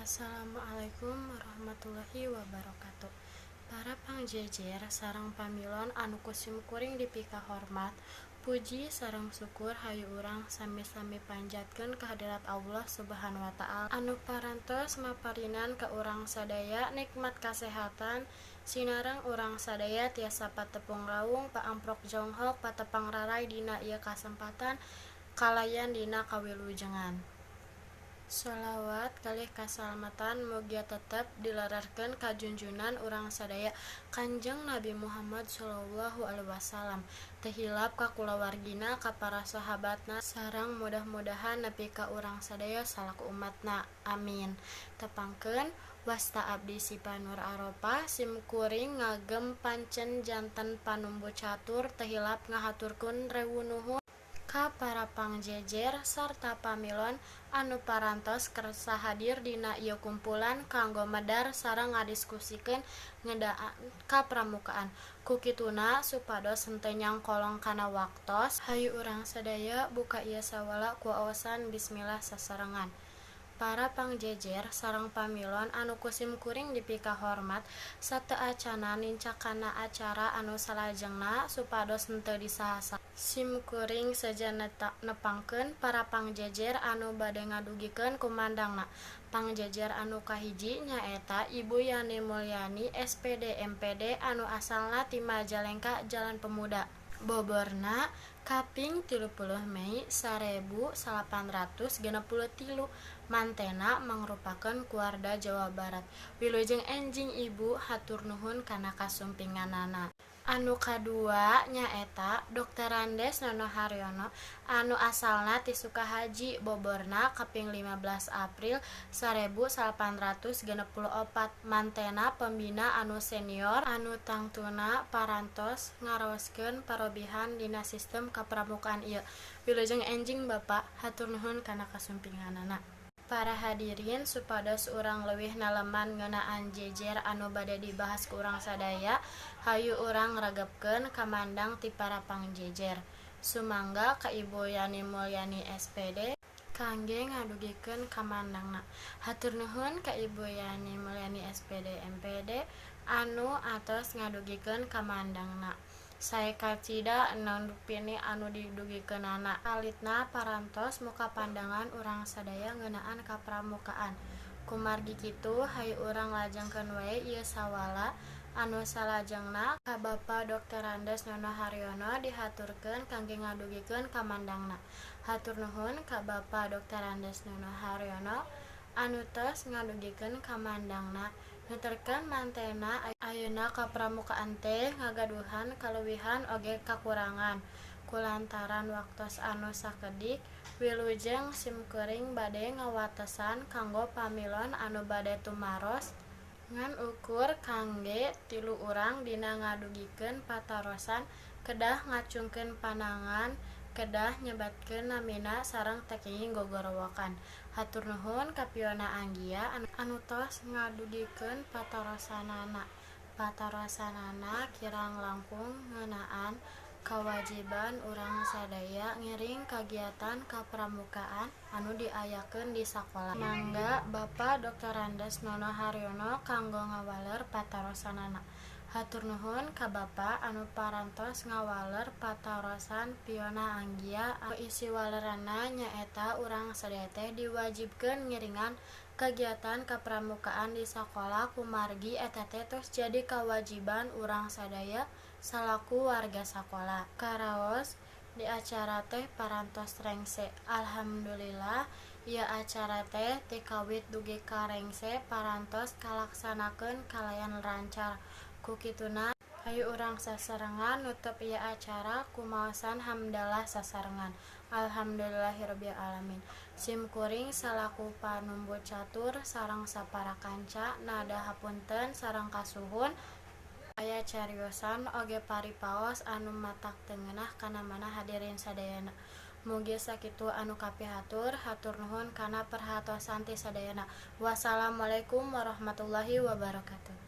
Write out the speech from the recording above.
Assalamualaikum warahmatullahi wabarakatuh. Para pangjejer sareng pamilon anu kusim kuring dipika hormat, puji sareng syukur hayu urang sami-sami panjatkeun ka hadirat Allah Subhanahu wa taala anu parantos maparinan ka urang sadaya nikmat kasehatan, sinareng urang sadaya tiasa patepung raung paamprok jonghok patepang rarai dina ieu kasempatan kalayan dina kawilujengan. Sholawat kalih kasalamatan mugia tetep dilararkeun ka junjunan urang sadaya Kanjeng Nabi Muhammad sallallahu alaihi wasallam, teu hilap ka kulawargina ka para sahabatna sareng mudah-mudahan nepi ka urang sadaya salaku umatna. Amin. Tepangkeun wasta abdi Sipanur Aropah sim kuring ngagem pancen janten panumbu catur teu hilap ngahaturkeun rewu nuhun ka para pangjejer sarta pamilon anu parantos kersa hadir dina ieu kumpulan kanggo medar sareng ngadiskusikeun ngeudaan ka pramukaan. Kukituna supados henteu nyangkolong kana waktos, hayu urang sadaya buka ieu sawala ku aosan bismillah sasarengan. Para pangjejer sareng pamilon anu kusim kuring dipika hormat, sateu acanan nincakana acara anu salajengna supados henteu disahasa. Sim kuring saja nepangkeun para pangjejer anu bade ngadugikeun kumandangna. Pangjejer anu kahiji nyaeta Ibu Yani Mulyani SPD MPD anu asalna ti Majalengka Jalan Pemuda. Boborna kaping 30 Mei 1863, mantena mangrupakeun Kuarda Jawa Barat. Wilujeng enjing Ibu hatur nuhun kana kasumpinganana. Anu kadua nyaeta Dr. Andes Nono Haryono anu asalna ti Sukahaji. Boborna kaping 15 April 1864, mantena pembina anu senior anu tangtuna parantos ngaraoskeun parobihan dina sistem kapramukaan ieu. Wilujeng enjing Bapak hatur nuhun kana kasumpinganana. Para hadirin supados urang leuwih naleman ngeunaan jejer anu bade dibahas ku urang sadaya, hayu urang ngregepkeun kamandang ti para pangjejer. Sumangga ka Ibu Yani Mulyani SPD kangge ngadugikeun kamandangna. Hatur nuhun ka Ibu Yani Mulyani SPD MPD anu atos ngadugikeun kamandangna. Sae kacida nandupini anu didugikeunana. Alitna parantos muka pandangan urang sadaya ngeunaan ka pramukaan. Kumargi kitu hayu urang lajengkeun wae ieu sawala anu salajengna ka Bapak Dr. Andes Nono Haryono dihaturkeun kangge ngadugikeun kamandangna. Hatur nuhun ka Bapak Dr. Andes Nono Haryono anu tos ngadugikeun kamandangna. Nuturkeun mantena ayeuna kapramukaan teh ngagaduhan kaleuwihan oge kakurangan. Kulantaran waktos anu sakedik, wilujeng sim kuring bade ngawatesan kanggo pamilon anu bade tumaros ngan ukur kangge 3 urang dina ngadugikeun patarosan kedah ngacungkeun panangan, kedah nyebatkeun namina sareng tekenging gogorowokan. Hatur nuhun ka Piona Anggia anu tos ngadugikeun patarosanana. Patarosanana kirang langkung ngeunaan kawajiban urang sadaya ngiring kagiatan kapramukaan anu diayakeun di sakola. Mangga Bapak Dr. Andes Nono Haryono kanggo ngawaler patarosanana. Hatur nuhun ka Bapak anu parantos ngawaler patarosan Piona Anggia. Isi waleranna nyaeta urang sadaya teh diwajibkeun ngiringan kagiatan kapramukaan di sakola kumargi eta teh tos jadi kawajiban urang sadaya salaku warga sakola. Karaos di acara teh parantos rengse. Alhamdulillah ieu acara teh ti kawit dugi ka rengse parantos kalaksanakeun kalayan lancar. Kukituna hayu urang sasarengan nutup ieu acara kumaosan hamdalah sasarengan. Alhamdulillahirabbil alamin. Sim kuring salaku panumbu catur sareng sapara kanca nada hapunten sareng kasuhun aya cariosan oge paripaos anu matak teu ngeunah kana manah hadirin sadayana. Mugi sakitu anu kapihatur, hatur nuhun kana perhatosan ti sadayana. Wassalamualaikum warahmatullahi wabarakatuh.